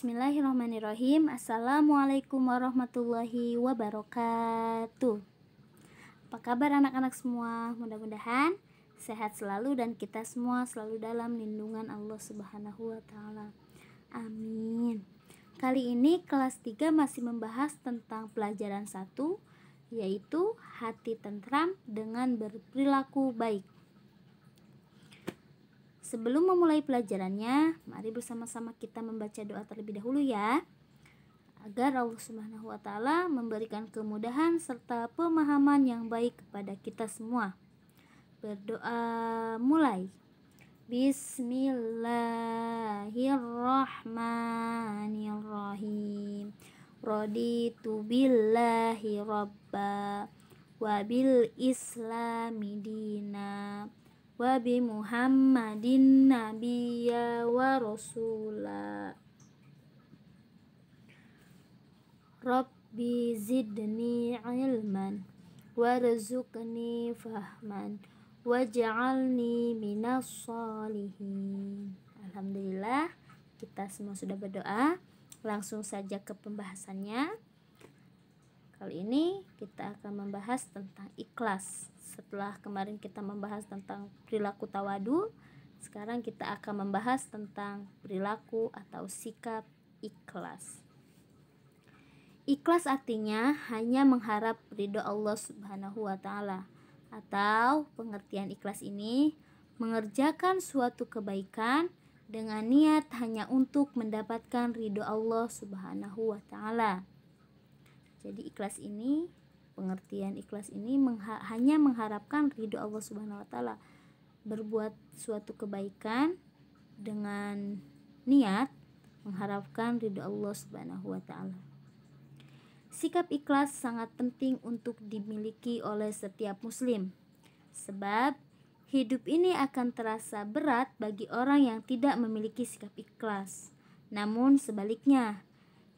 Bismillahirrahmanirrahim. Assalamualaikum warahmatullahi wabarakatuh. Apa kabar anak-anak semua? Mudah-mudahan sehat selalu dan kita semua selalu dalam lindungan Allah Subhanahu wa taala. Amin. Kali ini kelas 3 masih membahas tentang pelajaran 1, yaitu hati tentram dengan berperilaku baik. Sebelum memulai pelajarannya, mari bersama-sama kita membaca doa terlebih dahulu ya, agar Allah Subhanahu wa taala memberikan kemudahan serta pemahaman yang baik kepada kita semua. Berdoa mulai. Bismillahirrahmanirrahim. Raditu billahi rabba wa bil islami dina wa bi Muhammadin nabiyya wa rasula. Rabbi zidni ilman warzuqni fahman waj'alni minas sholihin. Alhamdulillah, kita semua sudah berdoa. Langsung saja ke pembahasannya. Kali ini kita akan membahas tentang ikhlas. Setelah kemarin kita membahas tentang perilaku tawadu, sekarang kita akan membahas tentang perilaku atau sikap ikhlas. Ikhlas artinya hanya mengharap ridho Allah Subhanahu wa taala, atau pengertian ikhlas ini mengerjakan suatu kebaikan dengan niat hanya untuk mendapatkan ridho Allah Subhanahu wa taala. Jadi pengertian ikhlas ini hanya mengharapkan ridho Allah Subhanahu wa taala, berbuat suatu kebaikan dengan niat mengharapkan ridho Allah Subhanahu wa taala. Sikap ikhlas sangat penting untuk dimiliki oleh setiap muslim, sebab hidup ini akan terasa berat bagi orang yang tidak memiliki sikap ikhlas. Namun sebaliknya,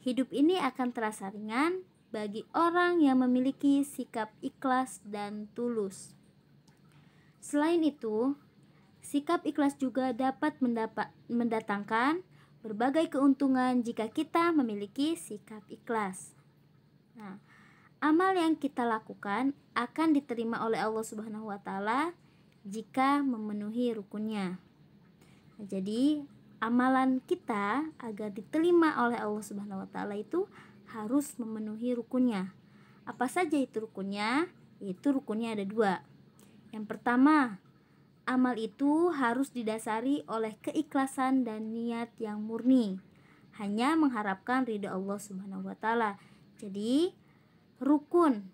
hidup ini akan terasa ringan bagi orang yang memiliki sikap ikhlas dan tulus. Selain itu, sikap ikhlas juga dapat mendatangkan berbagai keuntungan jika kita memiliki sikap ikhlas. Nah, amal yang kita lakukan akan diterima oleh Allah Subhanahu wa taala jika memenuhi rukunnya. Nah, jadi amalan kita agar diterima oleh Allah Subhanahu wa taala itu harus memenuhi rukunnya. Apa saja itu rukunnya? Itu rukunnya ada 2. Yang pertama, amal itu harus didasari oleh keikhlasan dan niat yang murni, hanya mengharapkan ridha Allah Subhanahu wa taala. Jadi, rukun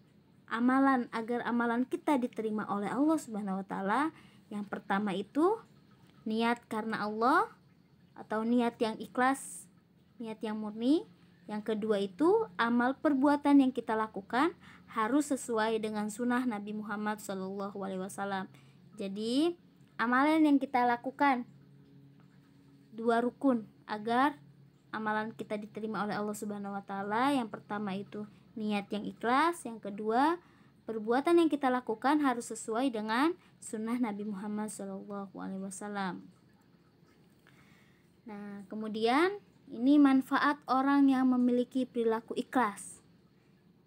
amalan agar amalan kita diterima oleh Allah Subhanahu wa taala, yang pertama itu niat karena Allah atau niat yang ikhlas, niat yang murni. Yang kedua itu amal perbuatan yang kita lakukan harus sesuai dengan sunnah Nabi Muhammad SAW. Jadi amalan yang kita lakukan 2 rukun agar amalan kita diterima oleh Allah Subhanahu wa taala. Yang pertama itu niat yang ikhlas, yang kedua perbuatan yang kita lakukan harus sesuai dengan sunnah Nabi Muhammad SAW. Nah, kemudian ini manfaat orang yang memiliki perilaku ikhlas.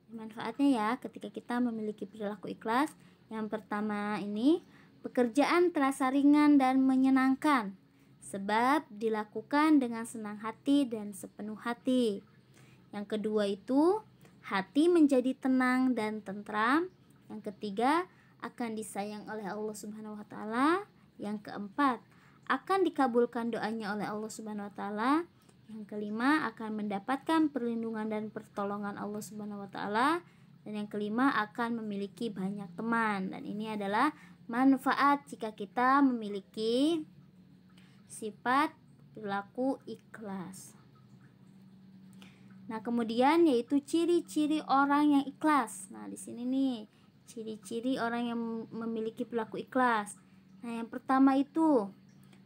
Manfaatnya ya, ketika kita memiliki perilaku ikhlas, yang pertama ini pekerjaan terasa ringan dan menyenangkan, sebab dilakukan dengan senang hati dan sepenuh hati. Yang kedua itu hati menjadi tenang dan tentram. Yang ketiga akan disayang oleh Allah Subhanahu wa taala. Yang keempat akan dikabulkan doanya oleh Allah Subhanahu wa taala. Yang kelima akan mendapatkan perlindungan dan pertolongan Allah Subhanahu wa taala. Dan yang kelima akan memiliki banyak teman. Dan ini adalah manfaat jika kita memiliki sifat perilaku ikhlas. Nah, kemudian yaitu ciri-ciri orang yang ikhlas. Nah, di sini nih ciri-ciri orang yang memiliki perilaku ikhlas. Nah, yang pertama itu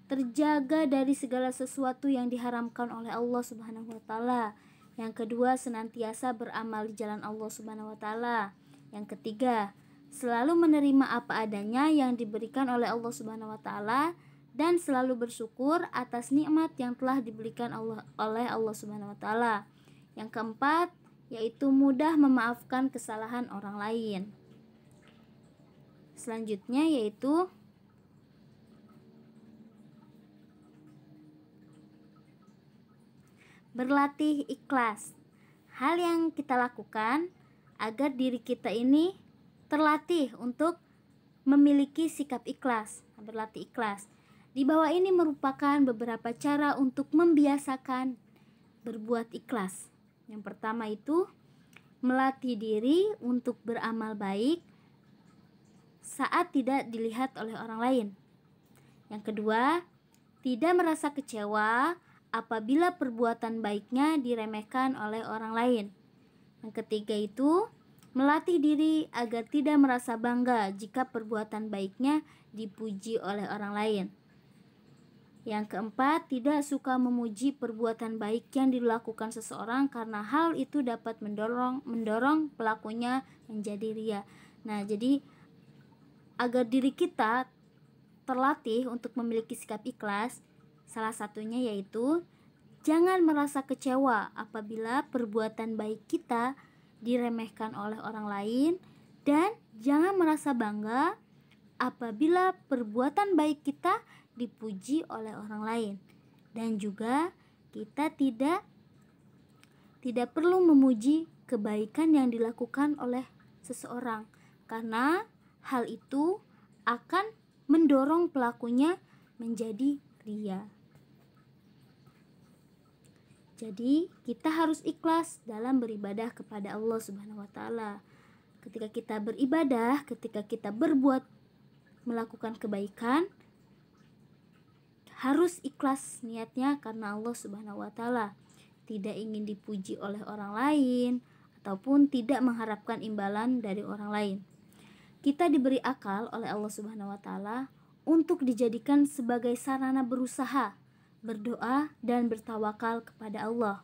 terjaga dari segala sesuatu yang diharamkan oleh Allah Subhanahu wa taala. Yang kedua, senantiasa beramal di jalan Allah Subhanahu wa taala. Yang ketiga, selalu menerima apa adanya yang diberikan oleh Allah Subhanahu wa taala dan selalu bersyukur atas nikmat yang telah diberikan oleh Allah Subhanahu wa taala. Yang keempat, yaitu mudah memaafkan kesalahan orang lain. Selanjutnya yaitu berlatih ikhlas. Hal yang kita lakukan agar diri kita ini terlatih untuk memiliki sikap ikhlas, berlatih ikhlas. Di bawah ini merupakan beberapa cara untuk membiasakan berbuat ikhlas. Yang pertama itu melatih diri untuk beramal baik saat tidak dilihat oleh orang lain. Yang kedua, tidak merasa kecewa apabila perbuatan baiknya diremehkan oleh orang lain. Yang ketiga itu melatih diri agar tidak merasa bangga jika perbuatan baiknya dipuji oleh orang lain. Yang keempat, tidak suka memuji perbuatan baik yang dilakukan seseorang karena hal itu dapat mendorong pelakunya menjadi ria. Nah, jadi agar diri kita terlatih untuk memiliki sikap ikhlas, salah satunya yaitu jangan merasa kecewa apabila perbuatan baik kita diremehkan oleh orang lain, dan jangan merasa bangga apabila perbuatan baik kita dipuji oleh orang lain. Dan juga kita tidak perlu memuji kebaikan yang dilakukan oleh seseorang, karena hal itu akan mendorong pelakunya menjadi ria. Jadi kita harus ikhlas dalam beribadah kepada Allah Subhanahu wa taala. Ketika kita beribadah, ketika kita melakukan kebaikan, harus ikhlas niatnya karena Allah Subhanahu wa taala. Tidak ingin dipuji oleh orang lain ataupun tidak mengharapkan imbalan dari orang lain. Kita diberi akal oleh Allah Subhanahu wa taala untuk dijadikan sebagai sarana berusaha, berdoa dan bertawakal kepada Allah.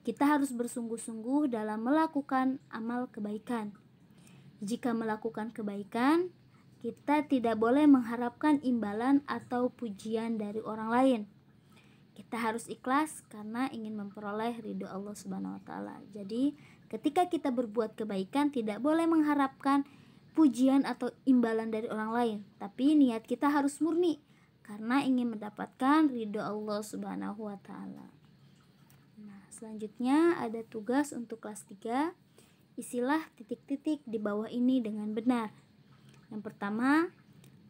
Kita harus bersungguh-sungguh dalam melakukan amal kebaikan. Jika melakukan kebaikan, kita tidak boleh mengharapkan imbalan atau pujian dari orang lain. Kita harus ikhlas karena ingin memperoleh ridho Allah Subhanahu wa taala. Jadi, ketika kita berbuat kebaikan tidak boleh mengharapkan pujian atau imbalan dari orang lain, tapi niat kita harus murni karena ingin mendapatkan ridho Allah Subhanahu wa taala. Nah, selanjutnya ada tugas untuk kelas 3. Isilah titik-titik di bawah ini dengan benar. Yang pertama,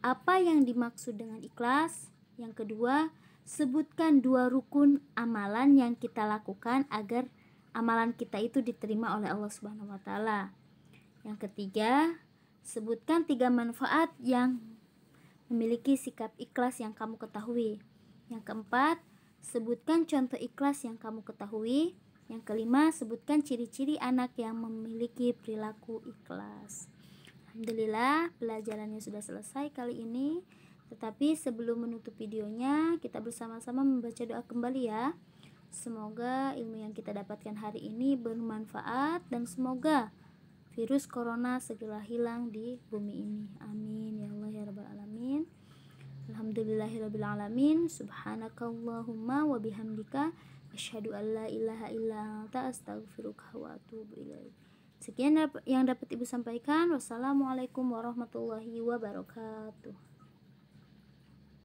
apa yang dimaksud dengan ikhlas? Yang kedua, sebutkan 2 rukun amalan yang kita lakukan agar amalan kita itu diterima oleh Allah Subhanahu wa taala. Yang ketiga, sebutkan 3 manfaat yang memiliki sikap ikhlas yang kamu ketahui. Yang keempat, sebutkan contoh ikhlas yang kamu ketahui. Yang kelima, sebutkan ciri-ciri anak yang memiliki perilaku ikhlas. Alhamdulillah, pelajarannya sudah selesai kali ini. Tetapi sebelum menutup videonya, kita bersama-sama membaca doa kembali ya. Semoga ilmu yang kita dapatkan hari ini bermanfaat dan semoga virus corona segera hilang di bumi ini. Amin ya Allah ya rabbal alamin. Alhamdulillahirabbil alamin. Subhanakallahumma wa bihamdika asyhadu an la ilaha illa anta astaghfiruka wa atubu ilaik. Sekian yang dapat Ibu sampaikan. Wassalamualaikum warahmatullahi wabarakatuh.